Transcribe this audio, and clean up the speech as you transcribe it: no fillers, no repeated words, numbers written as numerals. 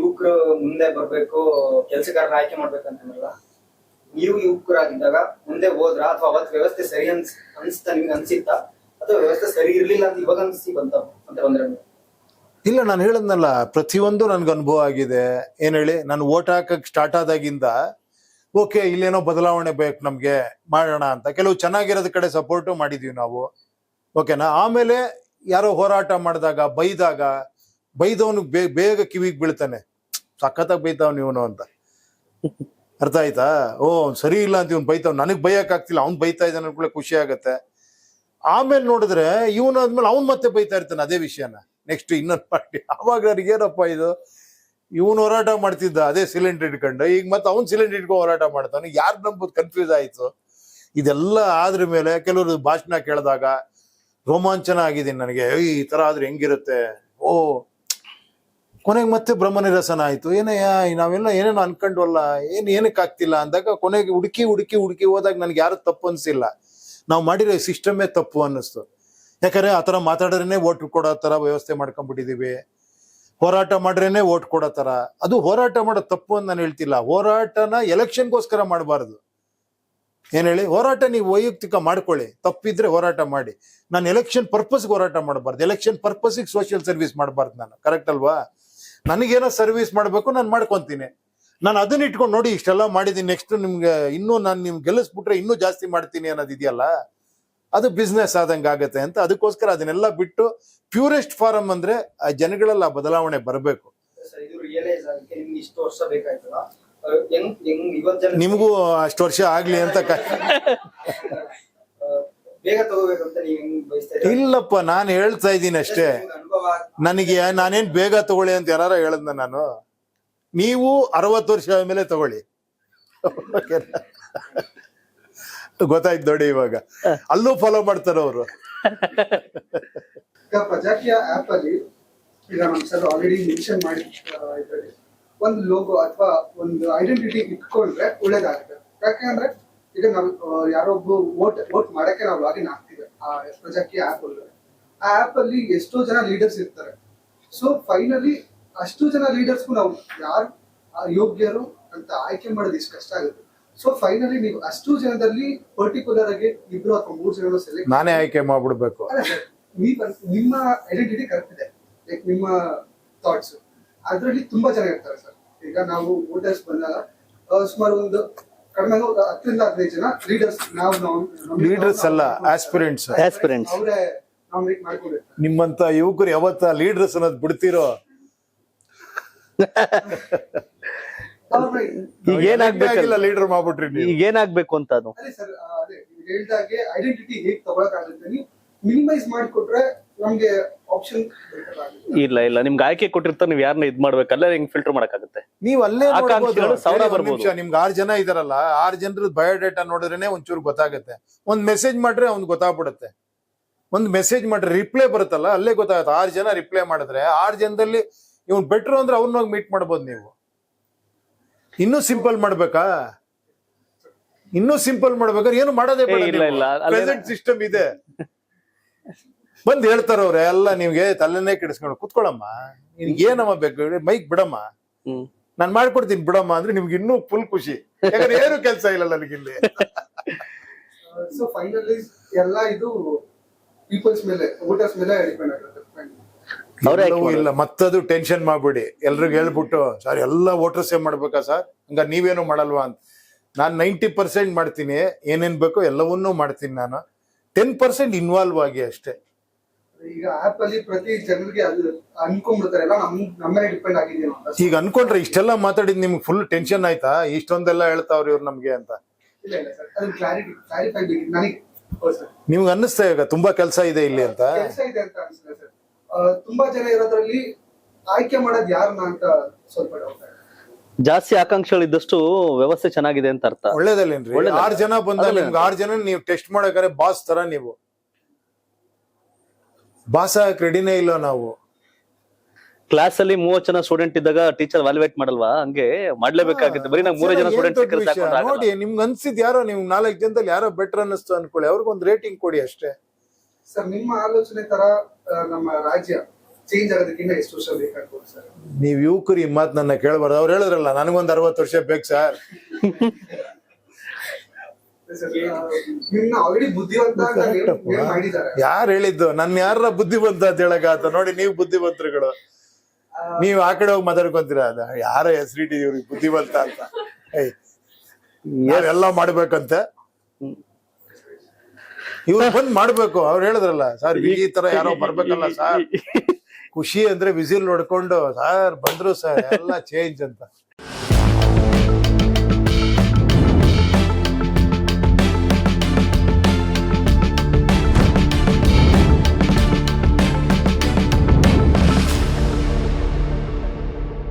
ಯುವಕರು ಮುಂದೆ ಬರ್ಬೇಕು, ಕೆಲಸಗಾರರ ಆಯ್ಕೆ ಮಾಡ್ಬೇಕಂತಂದ್ರಲ್ಲ, ನೀವು ಯುವಕರಾಗಿದ್ದಾಗ ಮುಂದೆ ಹೋದ್ರ ಅಥವಾ ಅವತ್ತು ವ್ಯವಸ್ಥೆ ಸರಿ ಅನ್ಸ್ತಾ ನಿಮ್ಗೆ ಅನ್ಸಿತ್ತಾ, ಅಥವಾ ವ್ಯವಸ್ಥೆ ಸರಿ ಇರ್ಲಿಲ್ಲ ಅಂತ ಇವಾಗ ಅನ್ಸಿ ಅಂತ ಬಂದ್ರೆ? ಇಲ್ಲ, ನಾನು ಹೇಳದ್ನಲ್ಲ, ಪ್ರತಿಯೊಂದು ನನ್ಗೆ ಅನುಭವ ಆಗಿದೆ. ಏನ್ ಹೇಳಿ, ನಾನು ಓಟ್ ಹಾಕಕ್ ಸ್ಟಾರ್ಟ್ ಆದಾಗಿಂದ ಓಕೆ ಇಲ್ಲೇನೋ ಬದಲಾವಣೆ ಬೇಕು ನಮ್ಗೆ, ಮಾಡೋಣ ಅಂತ ಕೆಲವು ಚೆನ್ನಾಗಿರೋದ್ ಕಡೆ ಸಪೋರ್ಟು ಮಾಡಿದೀವಿ ನಾವು, ಓಕೆನಾ. ಆಮೇಲೆ ಯಾರೋ ಹೋರಾಟ ಮಾಡಿದಾಗ ಬೈದವನು ಬೇಗ ಕಿವಿಗೆ ಬೀಳ್ತಾನೆ, ಸಖತ್ತಾಗಿ ಬೈತಾವ್ ಇವನು ಅಂತ. ಅರ್ಥ ಆಯ್ತಾ? ಸರಿ ಇಲ್ಲ ಅಂತ ಇವ್ನು ಬೈತಾವ್, ನನಗ್ ಬೈಯಕ್ ಆಗ್ತಿಲ್ಲ, ಅವ್ನ್ ಬೈತಾ ಇದ್ದಾನೆ ಅನ್ಕೊಳ್ಳೆ ಖುಷಿ ಆಗತ್ತೆ. ಆಮೇಲೆ ನೋಡಿದ್ರೆ ಇವನಾದ್ಮೇಲೆ ಅವ್ನ್ ಮತ್ತೆ ಬೈತಾ ಇರ್ತಾನೆ ಅದೇ ವಿಷಯನ, ನೆಕ್ಸ್ಟ್ ಇನ್ನೊಂದು ಪಾರ್ಟಿ. ಅವಾಗ ನನಗೆ ಏನಪ್ಪ ಇದು, ಇವನು ಹೋರಾಟ ಮಾಡ್ತಿದ್ದ ಅದೇ ಸಿಲಿಂಡರ್ ಇಟ್ಕೊಂಡು, ಈಗ ಮತ್ತೆ ಅವ್ನ್ ಸಿಲಿಂಡರ್ ಇಟ್ಕೊಂಡು ಹೋರಾಟ ಮಾಡ್ತಾನೆ, ಯಾರು ನಂಬೋದು ಕನ್ಫ್ಯೂಸ್ ಆಯ್ತು. ಇದೆಲ್ಲ ಆದ್ರ ಮೇಲೆ ಕೆಲವರು ಭಾಷಣ ಕೇಳಿದಾಗ ರೋಮಾಂಚನ ಆಗಿದ್ದೀನಿ ನನಗೆ, ಈ ತರ ಆದ್ರೆ ಹೆಂಗಿರುತ್ತೆ. ಕೊನೆಗೆ ಮತ್ತೆ ಬ್ರಹ್ಮ ನಿರಸನ ಆಯ್ತು. ಏನಯ್ಯ ನಾವೆಲ್ಲ ಏನೇನೋ ಅನ್ಕೊಂಡ್ವಲ್ಲ, ಏನಕ್ಕೆ ಆಗ್ತಿಲ್ಲ ಅಂದಾಗ ಕೊನೆಗೆ ಹುಡುಕಿ ಹೋದಾಗ ನನ್ಗೆ ಯಾರು ತಪ್ಪು ಅನ್ಸಿಲ್ಲ, ನಾವು ಮಾಡಿರೋ ಸಿಸ್ಟಮೇ ತಪ್ಪು ಅನ್ನಿಸ್ತು. ಯಾಕಂದ್ರೆ ಆತರ ಮಾತಾಡ್ರೇನೆ ಓಟ್ ಕೊಡೋ ತರ ವ್ಯವಸ್ಥೆ ಮಾಡ್ಕೊಂಡ್ಬಿಟ್ಟಿದೀವಿ, ಹೋರಾಟ ಮಾಡ್ರೇನೆ ಓಟ್ ಕೊಡೋ ತರ. ಅದು ಹೋರಾಟ ಮಾಡೋ ತಪ್ಪು ಅಂತ ನಾನು ಹೇಳ್ತಿಲ್ಲ, ಹೋರಾಟನ ಎಲೆಕ್ಷನ್ಗೋಸ್ಕರ ಮಾಡಬಾರ್ದು. ಏನ್ ಹೇಳಿ, ಹೋರಾಟ ನೀವು ವೈಯಕ್ತಿಕ ಮಾಡ್ಕೊಳ್ಳಿ, ತಪ್ಪಿದ್ರೆ ಹೋರಾಟ ಮಾಡಿ. ನಾನು ಎಲೆಕ್ಷನ್ ಪರ್ಪಸ್ಗೆ ಹೋರಾಟ ಮಾಡಬಾರ್ದು, ಎಲೆಕ್ಷನ್ ಪರ್ಪಸ್ಗೆ ಸೋಷಿಯಲ್ ಸರ್ವಿಸ್ ಮಾಡಬಾರ್ದು ನಾನು, ಕರೆಕ್ಟ್ ಅಲ್ವಾ? ನನಗೇನೋ ಸರ್ವಿಸ್ ಮಾಡ್ಬೇಕು, ನಾನು ಮಾಡ್ಕೊಂತೀನಿ. ನಾನು ಅದನ್ನ ಇಟ್ಕೊಂಡು ನೋಡಿ ಇಷ್ಟೆಲ್ಲ ಮಾಡಿದೀನಿ, ನೆಕ್ಸ್ಟ್ ನಿಮ್ಗೆ ಇನ್ನೂ ನಾನು ನಿಮ್ಗೆ ಗೆಲ್ಲಿಸ್ಬಿಟ್ರೆ ಇನ್ನೂ ಜಾಸ್ತಿ ಮಾಡ್ತೀನಿ ಅನ್ನೋದಿದೆಯಲ್ಲ, ಅದು ಬಿಸ್ನೆಸ್ ಆದಂಗೆ ಆಗತ್ತೆ ಅಂತ. ಅದಕ್ಕೋಸ್ಕರ ಅದನ್ನೆಲ್ಲ ಬಿಟ್ಟು ಪ್ಯೂರೆಸ್ಟ್ ಫಾರಂ ಅಂದ್ರೆ ಆ ಜನಗಳೆಲ್ಲ ಬದಲಾವಣೆ ಬರಬೇಕು. ನಿಮಗೂ ಅಷ್ಟು ವರ್ಷ ಆಗ್ಲಿ ಅಂತ ಇಲ್ಲಪ್ಪ, ನಾನು ಹೇಳ್ತಾ ಇದ್ದೀನಿ ಅಷ್ಟೇ. ನನಗೆ ನಾನೇನ್ ಬೇಗ ತಗೊಳ್ಳಿ ಅಂತ ಯಾರು ಹೇಳದ್ನ ನಾನು? ನೀವು 60 ವರ್ಷ ಆದ್ಮೇಲೆ ತಗೊಳ್ಳಿ, ಗೊತ್ತಾಯ್ತು ನೋಡಿ. ಇವಾಗ ಅಲ್ಲೂ ಫಾಲೋ ಮಾಡ್ತಾರೆ ಅವರು. ಪ್ರಜಾಕೀಯ ಆಪ್ ಅಲ್ಲಿ ಈಗ ನಮ್ ಸರ್ ಆಲ್ರೆಡಿ ಮೆನ್ಷನ್ ಮಾಡಿ ಒಂದು ಲೋಗೋ ಅಥವಾ ಒಂದು ಐಡೆಂಟಿಟಿ ಇಟ್ಕೊಂಡ್ರೆ ಒಳ್ಳೇದಾಗುತ್ತೆ. ಯಾಕಂದ್ರೆ ಈಗ ನಾವು ಯಾರೊಬ್ಬ ವೋಟ್ ಮಾಡಕ್ಕೆ ನಾವು ಲಾಗಿನ್ ಆಗ್ತೀವಿ ಆ ಪ್ರಜಾಕೀಯ ಆಪ್ ಒಳಗಡೆ. ಆ ಆಪ್ ಅಲ್ಲಿ ಎಷ್ಟೋ ಜನ ಲೀಡರ್ಸ್ ಇರ್ತಾರೆ. ಸೊ ಫೈನಲಿ ಅಷ್ಟು ಜನ ಲೀಡರ್ಸ್ಗೂ ನಾವು ಯಾರು ಯೋಗ್ಯರು ಅಂತ ಆಯ್ಕೆ ಮಾಡೋದು ಇಷ್ಟು ಕಷ್ಟ ಆಗುತ್ತೆ. ಸೊ ಫೈನಲಿ ನೀವು ಅಷ್ಟು ಜನದಲ್ಲಿ ಪರ್ಟಿಕ್ಯುಲರ್ ಆಗಿ 2 ಅಥವಾ 3 ಜನ ಸೆಲೆಕ್ಟ್ ನಾನೇ ಆಯ್ಕೆ ಮಾಡ್ಬಿಡ್ಬೇಕು. ನಿಮ್ಮ ಐಡೆಂಟಿಟಿ ಕರೆಕ್ಟ್ ಇದೆ, ಲೈಕ್ ನಿಮ್ಮ ಥಾಟ್ಸ್ ಅದ್ರಲ್ಲಿ ತುಂಬಾ ಜನ ಇರ್ತಾರೆ ಸರ್. ಈಗ ನಾವು ವೋಟರ್ಸ್ ಬಂದಾಗ ಸುಮಾರು ಒಂದು ಕಡಿಮೆ 10 ರಿಂದ 15 ಜನ ಲೀಡರ್ಸ್, ಲೀಡರ್ಸ್ ಅಲ್ಲ, ಆಸ್ಪಿರೆಂಟ್ಸ್ ಅವರೇ ನಾಮಿನೇಟ್ ಮಾಡ್ಕೊಂಡಿರ್ತಾರೆ. ನಿಮ್ಮಂತ ಯುವಕರು ಯಾವತ್ತ ಲೀಡರ್ಸ್ ಅನ್ನೋದು ಬಿಡ್ತಿರೋ? ಈಗ ಏನಾಗ್ಬೇಕಲ್ಲ, ಲೀಡರ್ ಮಾಡ್ಬಿಟ್ರಿ ಈಗ ಏನಾಗ್ಬೇಕು ಅಂತ ಅದು. ಅದೇ ಸರ್, ಅದೇ ಹೇಳ್ದಾಗೆ ಐಡೆಂಟಿಟಿ ಹೇಗೆ ತಗೊಳಕಾಗುತ್ತೆ, ನೀವು ಮಿನಿಮೈಸ್ ಮಾಡಿಕೊಟ್ರೆ ನಮ್ಗೆ ಆಪ್ಷನ್ ಇಲ್ಲ ನಿಮ್ಗೆ ಆಯ್ಕೆ ಕೊಟ್ಟಿರ್ತಾರೆ, ನೀವ್ ಯಾರನ್ನ ಇದ್ ಮಾಡ್ಬೇಕಲ್ಲ, ಹಿಂಗ್ ಫಿಲ್ಟರ್ ಮಾಡಕ್ಕಾಗುತ್ತೆ. ನೀವ್ ಅಲ್ಲೇ ಆಕಾಂಕ್ಷಿಗಳು 1000 ಬರ್ಬೋದು. ನಿಮ್ಗೆ 6 ಜನ ಇದಾರಲ್ಲ, 6 ಜನರ ಬಯೋಡೇಟಾ ನೋಡಿದ್ರೇನೆ ಒಂಚೂರು ಗೊತ್ತಾಗುತ್ತೆ. ಒಂದ್ ಮೆಸೇಜ್ ಮಾಡ್ರೆ ಅವ್ನ್ ಗೊತ್ತಾಗ್ಬಿಡುತ್ತೆ. ಒಂದ್ ಮೆಸೇಜ್ ಮಾಡ್ರೆ ರಿಪ್ಲೈ ಬರುತ್ತಲ್ಲ, ಅಲ್ಲೇ ಗೊತ್ತಾಗುತ್ತೆ. 6 ಜನ ರಿಪ್ಲೈ ಮಾಡಿದ್ರೆ 6 ಜನದಲ್ಲಿ ಇವ್ನ್ ಬೆಟ್ರು ಅಂದ್ರೆ ಅವ್ರನ್ನ ಮೀಟ್ ಮಾಡ್ಬೋದು ನೀವು. ಇನ್ನೂ ಸಿಂಪಲ್ ಮಾಡ್ಬೇಕಾ? ಇನ್ನೂ ಸಿಂಪಲ್ ಮಾಡ್ಬೇಕಾದ್ರೆ ಏನು ಮಾಡೋದೇ ಬೇಡ, ಪ್ರೆಸೆಂಟ್ ಸಿಸ್ಟಮ್ ಇದೆ. ಬಂದ್ ಹೇಳ್ತಾರ ಅವ್ರೆ ಎಲ್ಲ, ನಿಮ್ಗೆ ತಲೆನೇ ಕೆಡಿಸ್ಕೊಂಡು ಕುತ್ಕೊಳಮ್ಮ, ನಿನ್ಗೆ ಏನಮ್ಮ ಬೇಕು ಮೈಕ್ ಬಿಡಮ್ಮ, ನಾನ್ ಮಾಡ್ಕೊಡ್ತೀನಿ ಬಿಡಮ್ಮ ಅಂದ್ರೆ ನಿಮ್ಗೆ ಇನ್ನೂ ಫುಲ್ ಖುಷಿ. ಯಾಕಂದ್ರೆ ಏನು ಕೆಲಸ ಇಲ್ಲ ನನಗಿಲ್ಲಿ. ಸೊ ಫೈನಲಿ ಎಲ್ಲ ಇದು ಪೀಪಲ್ಸ್ ಮೇಲೆ, ವೋಟರ್ಸ್ ಮೇಲೆ ಡಿಪೆಂಡ್ ಆಗುತ್ತೆ. ಇಲ್ಲ ಮತ್ತದು ಟೆನ್ಷನ್ ಮಾಡ್ಬಿಡಿ, ಎಲ್ರಿಗೂ ಹೇಳ್ಬಿಟ್ಟು ಸರ್ ಎಲ್ಲ ವೋಟರ್ಸ್ ಮಾಡ್ಬೇಕಾ ಸರ್, ಹಂಗ ನೀವೇನು ಮಾಡಲ್ವಾ ಅಂತ. ನಾನ್ 90% ಮಾಡ್ತೀನಿ, ಏನೇನ್ ಬೇಕೋ ಎಲ್ಲವನ್ನೂ ಮಾಡ್ತೀನಿ. ನಾನು 10% ಇನ್ವಾಲ್ವ್ ಆಗಿ ಅಷ್ಟೇ. ಈಗ ಆಪ್ ಅಲ್ಲಿ ಪ್ರತಿ ಜನರಿಗೆ ಅನ್ಕೊಂಡ್ಬಿಡ್ತಾರೆ, ಎಲ್ಲ ನಮ್ಮ ಮೇಲೆ ಡಿಪೆಂಡ್ ಆಗಿದೆಯಾ ಈಗ ಅನ್ಕೊಂಡ್ರೆ ಇಷ್ಟೆಲ್ಲ ಮಾತಾಡಿದ್ ನಿಮ್ಗೆ ಫುಲ್ ಟೆನ್ಷನ್ ಆಯ್ತಾ? ಇಷ್ಟೊಂದೆಲ್ಲ ಹೇಳ್ತಾವ್ರಿ ಇವ್ರು ನಮ್ಗೆ ಅಂತ. ಇಲ್ಲ ಸರ್, ಅದನ್ನ ಕ್ಲಾರಿಫೈ ನನಗೆ ನಿಮ್ಗೆ ಅನ್ನಿಸ್ತಾ ಈಗ ತುಂಬಾ ಕೆಲಸ ಇದೆ ಇಲ್ಲಿ ಅಂತ? ಕೆಲಸ ಇದೆ ಅಂತ ಅನ್ಸುತ್ತೆ ಸರ್. ತುಂಬಾ ಜನ ಇರೋದ್ರಲ್ಲಿ ಆಯ್ಕೆ ಮಾಡೋದು ಯಾರನ್ನ ಅಂತ ಸ್ವಲ್ಪ ಡೌಟ್. ಜಾಸ್ತಿ ಆಕಾಂಕ್ಷೆಗಳು ಇದ್ದಷ್ಟು ವ್ಯವಸ್ಥೆ ಚೆನ್ನಾಗಿದೆ ಅಂತ ಅರ್ಥ. ಒಳ್ಳೇದಲ್ಲೇನ್ರಿ? 6 ಜನ ಬಂದಾಗ ನಿಮ್ಗೆ 6 ಜನ ನೀವು ಟೆಸ್ಟ್ ಮಾಡಬೇಕಾದ್ರೆ ಬಾಸ್ ತರ ನೀವು ಬಾಸ್ ಆಗಕ್ ರೆಡಿನೇ ಇಲ್ಲ. ನಾವು ಕ್ಲಾಸ್ ಅಲ್ಲಿ 30 ಜನ ಸ್ಟೂಡೆಂಟ್ ಇದ್ದಾಗ ಟೀಚರ್ ವ್ಯಾಲ್ಯೂಯೇಟ್ ಮಾಡಲ್ವಾ? ಹಂಗೆ ಮಾಡ್ಲೇಬೇಕಾಗುತ್ತೆ. ಬರೀ ನಾವು 3 ಜನ ಸ್ಟೂಡೆಂಟ್ ನೋಡಿ, ನಿಮ್ಗೆ ಅನ್ಸಿದ್ ಯಾರೋ ನಿಮ್ಗೆ 4 ಜನದಲ್ಲಿ ಯಾರೋ ಬೆಟರ್ ಅನ್ನಿಸ್ತು ಅನ್ಕೊಳ್ಳಿ, ಅವ್ರಿಗೊಂದು ರೇಟಿಂಗ್ ಕೊಡಿ ಅಷ್ಟೇ. ಸರ್ ನಿಮ್ಮ ಆಲೋಚನೆ ತರ ನಮ್ಮ ರಾಜ್ಯ ಚೇಂಜ್ ಆಗೋದಕ್ಕಿಂತ ಎಷ್ಟು ವರ್ಷ ಬೇಕಾಗ್ಬೋದು ಸರ್? ನೀವ್ ಯುವಕರು ಈ ಮಾತು ನನ್ನ ಕೇಳಬಾರ್ದು. ಅವ್ರು ಹೇಳಿದ್ರಲ್ಲ ನನಗೊಂದ್ 60 ವರ್ಷ ಬೇಕು ಸರ್. ನಿಮ್ನ ಆಲ್ರೆಡಿ ಬುದ್ಧಿವಂತ ಅಂತ ನೇಮ್ ಮಾಡಿದ್ದಾರೆ. ಯಾರು ಹೇಳಿದ್ದು? ನನ್ ಯಾರ ಬುದ್ಧಿವಂತ ಅಂತ ಹೇಳಕ್ ನೋಡಿ, ನೀವು ಬುದ್ಧಿವಂತರುಗಳು. ನೀವ್ ಆ ಕಡೆ ಹೋಗಿ ಮಾತಾಡ್ಕೊಂತೀರ, ಅದ ಯಾರ ಹೆಸರಿಟ್ಟಿದೀವ್ರಿ ಬುದ್ಧಿವಂತ ಅಂತ. ಎಲ್ಲ ಮಾಡ್ಬೇಕಂತೆ ಇವ್ರು ಬಂದ್ ಮಾಡ್ಬೇಕು. ಅವ್ರು ಹೇಳಿದ್ರಲ್ಲ ಸರ್ ಈ ತರ ಯಾರೋ ಬರ್ಬೇಕಲ್ಲ ಸರ್, ಖುಷಿ ಅಂದ್ರೆ ವಿಸಿಲ್ ಹೊಡ್ಕೊಂಡು ಸರ್ ಬಂದ್ರು ಸರ್ ಎಲ್ಲ ಚೇಂಜ್ ಅಂತ.